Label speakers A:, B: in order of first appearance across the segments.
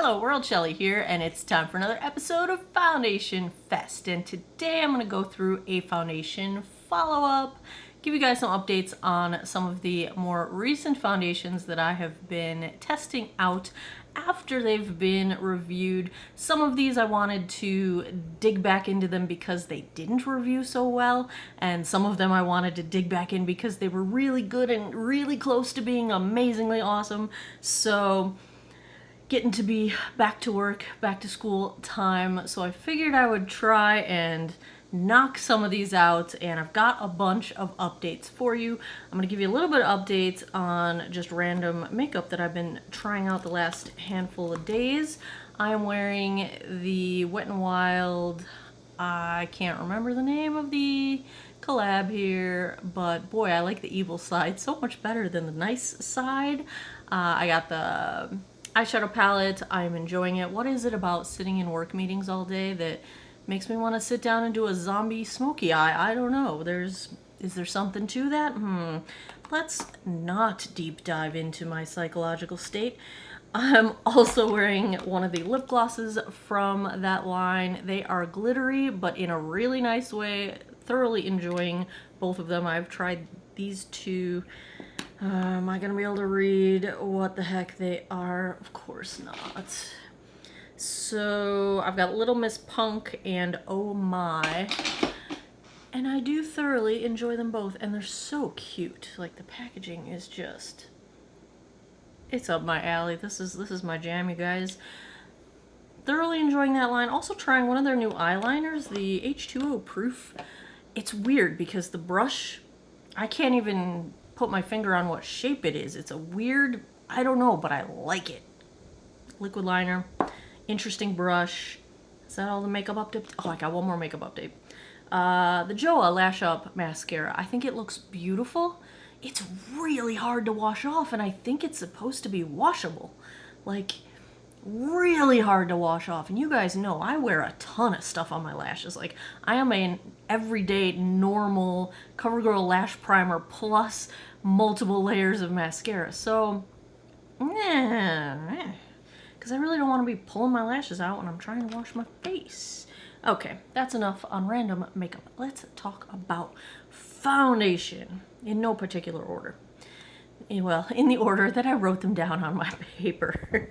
A: Hello world, Shelly here, and it's time for another episode of Foundation Fest. And today I'm going to go through a foundation follow-up, give you guys some updates on some of the more recent foundations that I have been testing out after they've been reviewed. Some of these I wanted to dig back into them because they didn't review so well, and some of them I wanted to dig back in because they were really good and really close to being amazingly awesome. So getting to be back to work, back to school time, so I figured I would try and knock some of these out, and I've got a bunch of updates for you. I'm going to give you a little bit of updates on just random makeup that I've been trying out the last handful of days. I am wearing the Wet n Wild, I can't remember the name of the collab here, but boy, I like the evil side so much better than the nice side. I got the eyeshadow palette. I'm enjoying it. What is it about sitting in work meetings all day that makes me want to sit down and do a zombie smoky eye? I don't know. Is there something to that? Let's not deep dive into my psychological state. I'm also wearing one of the lip glosses from that line. They are glittery, but in a really nice way. Thoroughly enjoying both of them. I've tried these two. Am I gonna be able to read what the heck they are? Of course not. So I've got Little Miss Punk and Oh My, and I do thoroughly enjoy them both, and they're so cute. Like, the packaging is just, it's up my alley. This is my jam, you guys. Thoroughly enjoying that line. Also trying one of their new eyeliners, the H2O Proof. It's weird because the brush, I can't even put my finger on what shape it is. It's a weird, I don't know, but I like it. Liquid liner, interesting brush. Is that all the makeup update? Oh, I got one more makeup update. The Joa Lash Up Mascara. I think it looks beautiful. It's really hard to wash off, and I think it's supposed to be washable. Like, really hard to wash off. And you guys know I wear a ton of stuff on my lashes. Like, I am an everyday normal CoverGirl lash primer plus multiple layers of mascara. So because I really don't want to be pulling my lashes out when I'm trying to wash my face. Okay, that's enough on random makeup. Let's talk about foundation in no particular order. Well, in the order that I wrote them down on my paper.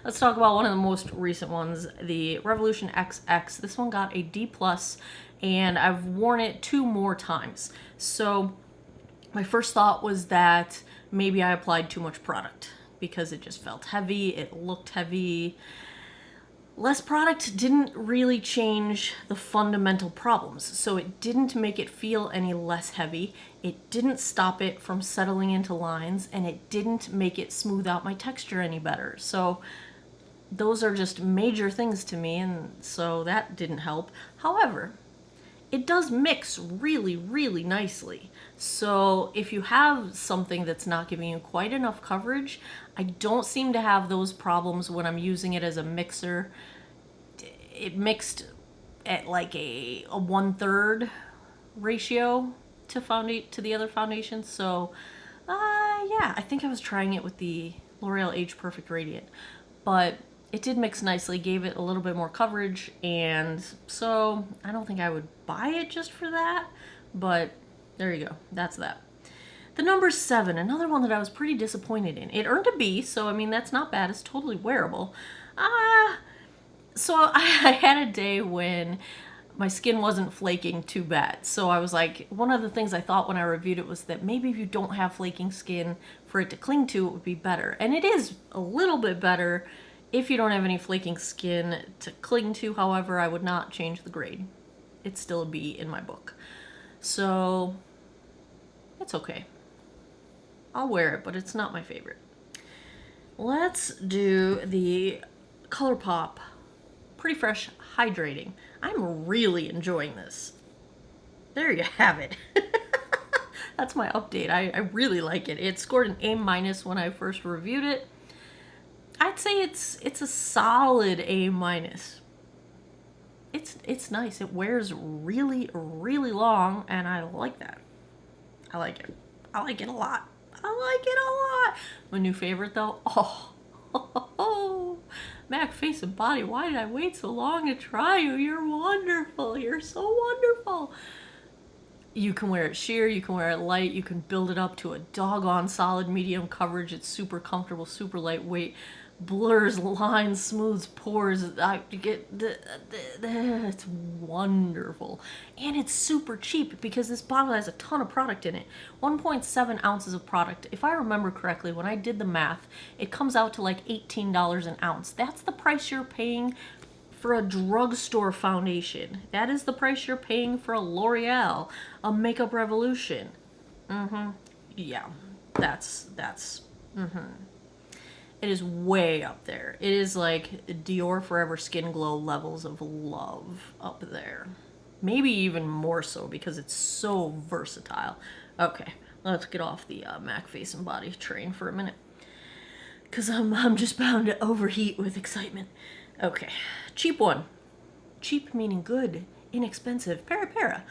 A: Let's talk about one of the most recent ones, the Revolution XX. This one got a D+, and I've worn it 2 more times. So my first thought was that maybe I applied too much product because it just felt heavy, it looked heavy. Less product didn't really change the fundamental problems, so it didn't make it feel any less heavy, it didn't stop it from settling into lines, and it didn't make it smooth out my texture any better. So those are just major things to me, and so that didn't help. However, it does mix really, really nicely. So if you have something that's not giving you quite enough coverage, I don't seem to have those problems when I'm using it as a mixer. It mixed at like a 1/3 ratio to the other foundations. So yeah, I think I was trying it with the L'Oreal Age Perfect Radiant, but it did mix nicely, gave it a little bit more coverage, and so I don't think I would buy it just for that, but there you go, that's that. The number 7, another one that I was pretty disappointed in. It earned a B, so I mean, that's not bad, it's totally wearable. So I had a day when my skin wasn't flaking too bad, so I was like, one of the things I thought when I reviewed it was that maybe if you don't have flaking skin for it to cling to, it would be better. And it is a little bit better if you don't have any flaking skin to cling to. However, I would not change the grade. It's still a B in my book. So it's okay. I'll wear it, but it's not my favorite. Let's do the Colorpop Pretty Fresh Hydrating. I'm really enjoying this. There you have it. That's my update. I really like it. It scored an A- when I first reviewed it. I'd say it's a solid A-. It's nice. It wears really, really long, and I like that. I like it. I like it a lot. I like it a lot. My new favorite, though, MAC Face and Body, why did I wait so long to try you? You're wonderful. You're so wonderful. You can wear it sheer, you can wear it light, you can build it up to a doggone solid medium coverage. It's super comfortable, super lightweight, blurs lines, smooths pores. It's wonderful. And it's super cheap because this bottle has a ton of product in it. 1.7 ounces of product. If I remember correctly, when I did the math, it comes out to like $18 an ounce. That's the price you're paying for a drugstore foundation. That is the price you're paying for a L'Oreal, a Makeup Revolution. Yeah, that's it is way up there. It is like Dior Forever Skin Glow levels of love up there. Maybe even more so because it's so versatile. Okay, let's get off the MAC Face and Body train for a minute, because I'm just bound to overheat with excitement. Okay, cheap one. Cheap meaning good, inexpensive. Para.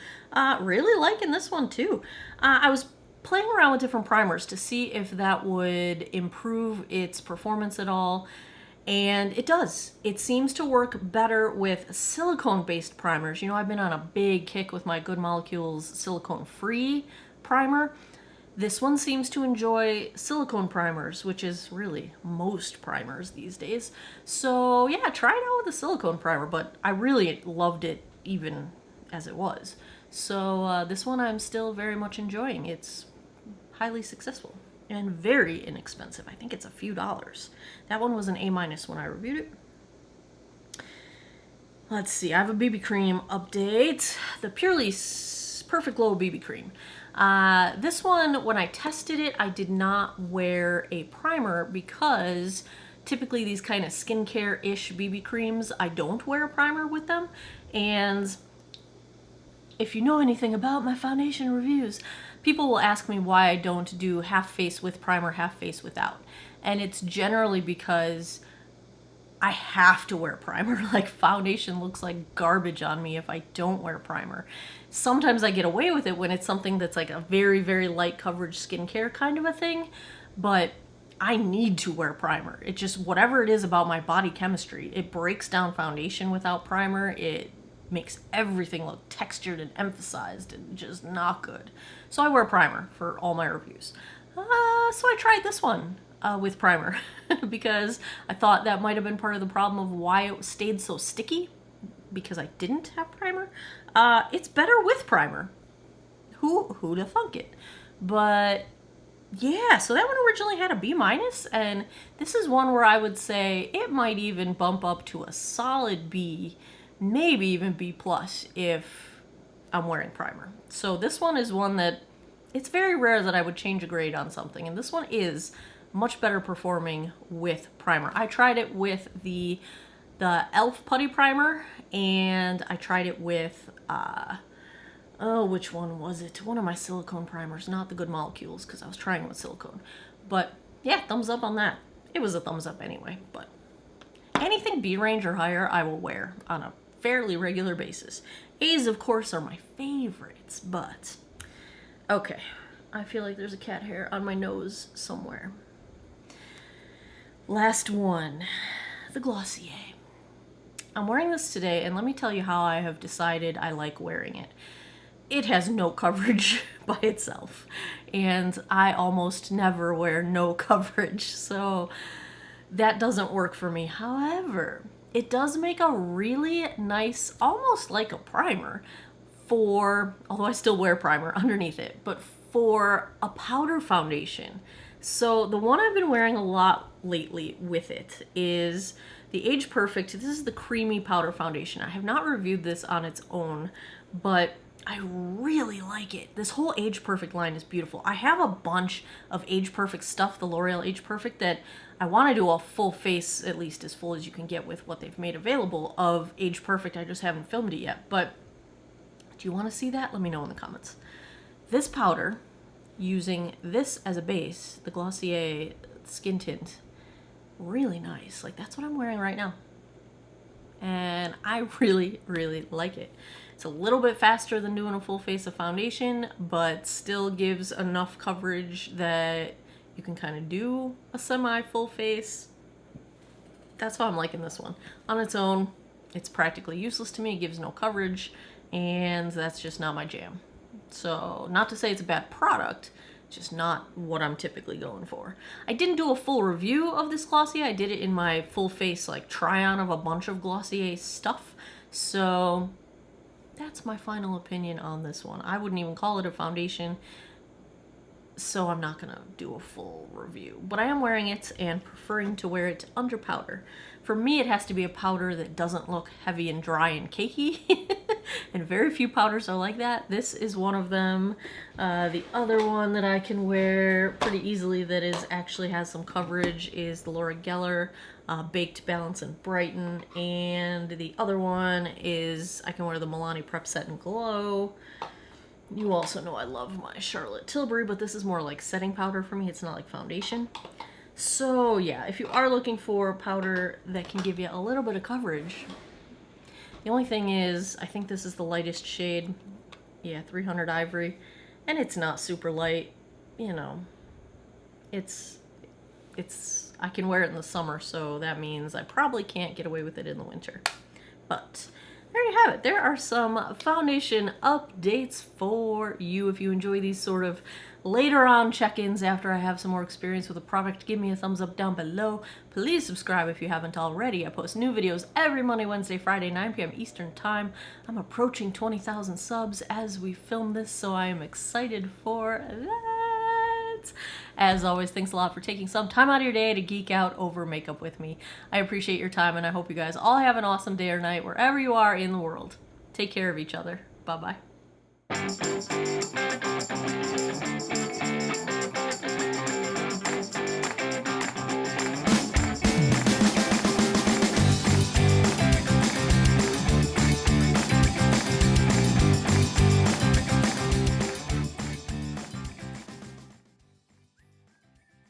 A: Really liking this one too. I was playing around with different primers to see if that would improve its performance at all, and it does. It seems to work better with silicone-based primers. You know, I've been on a big kick with my Good Molecules silicone-free primer. This one seems to enjoy silicone primers, which is really most primers these days. So yeah, try it out with a silicone primer, but I really loved it even as it was. So this one I'm still very much enjoying. It's highly successful and very inexpensive. I think it's a few dollars. That one was an A- when I reviewed it. Let's see, I have a BB cream update. The Purely Perfect Glow BB cream. This one, when I tested it, I did not wear a primer because typically these kind of skincare-ish BB creams, I don't wear a primer with them. And if you know anything about my foundation reviews, people will ask me why I don't do half face with primer, half face without. And it's generally because I have to wear primer. Like, foundation looks like garbage on me if I don't wear primer. Sometimes I get away with it when it's something that's like a very, very light coverage skincare kind of a thing, but I need to wear primer. It just, whatever it is about my body chemistry, it breaks down foundation without primer. It makes everything look textured and emphasized and just not good. So I wear primer for all my reviews. So I tried this one with primer because I thought that might have been part of the problem of why it stayed so sticky, because I didn't have primer. It's better with primer. Who'd have thunk it? But yeah, so that one originally had a B-, and this is one where I would say it might even bump up to a solid B, maybe even B+ if I'm wearing primer. So this one is one that it's very rare that I would change a grade on something, and this one is much better performing with primer. I tried it with the e.l.f. Putty Primer, and I tried it with, which one was it? One of my silicone primers, not the Good Molecules, because I was trying it with silicone. But yeah, thumbs up on that. It was a thumbs up anyway, but anything B range or higher I will wear on a fairly regular basis. A's, of course, are my favorites, but okay. I feel like there's a cat hair on my nose somewhere. Last one, the Glossier. I'm wearing this today, and let me tell you how I have decided I like wearing it. It has no coverage by itself, and I almost never wear no coverage, so that doesn't work for me. However, it does make a really nice, almost like a primer for, although I still wear primer underneath it, but for a powder foundation. So the one I've been wearing a lot lately with it is the Age Perfect. This is the creamy powder foundation. I have not reviewed this on its own, but I really like it. This whole Age Perfect line is beautiful. I have a bunch of Age Perfect stuff, the L'Oreal Age Perfect, that I want to do a full face, at least as full as you can get with what they've made available of Age Perfect. I just haven't filmed it yet, but do you want to see that? Let me know in the comments. This powder, using this as a base, the Glossier Skin Tint, really nice. Like, that's what I'm wearing right now. And I really, really like it. It's a little bit faster than doing a full face of foundation, but still gives enough coverage that you can kind of do a semi-full face. that's how I'm liking this one. On its own, it's practically useless to me. It gives no coverage, and that's just not my jam. So, not to say it's a bad product, just not what I'm typically going for. I didn't do a full review of this Glossier. I did it in my full face like try-on of a bunch of Glossier stuff. So that's my final opinion on this one. I wouldn't even call it a foundation, so I'm not gonna do a full review. But I am wearing it and preferring to wear it under powder. For me, it has to be a powder that doesn't look heavy and dry and cakey. And very few powders are like that. This is one of them. The other one that I can wear pretty easily that is actually has some coverage is the Laura Geller Baked, Balance, and Brighten. And the other one is I can wear the Milani Prep Set and Glow. You also know I love my Charlotte Tilbury, but this is more like setting powder for me. It's not like foundation. So yeah, if you are looking for a powder that can give you a little bit of coverage, the only thing is, I think this is the lightest shade. Yeah, 300 Ivory. And it's not super light. You know, I can wear it in the summer, so that means I probably can't get away with it in the winter. But there you have it. There are some foundation updates for you. If you enjoy these sort of later on check-ins after I have some more experience with a product, give me a thumbs up down below. Please subscribe if you haven't already. I post new videos every Monday, Wednesday, Friday, 9 p.m. Eastern Time. I'm approaching 20,000 subs as we film this, so I am excited for that. As always, thanks a lot for taking some time out of your day to geek out over makeup with me. I appreciate your time, and I hope you guys all have an awesome day or night wherever you are in the world. Take care of each other. Bye-bye.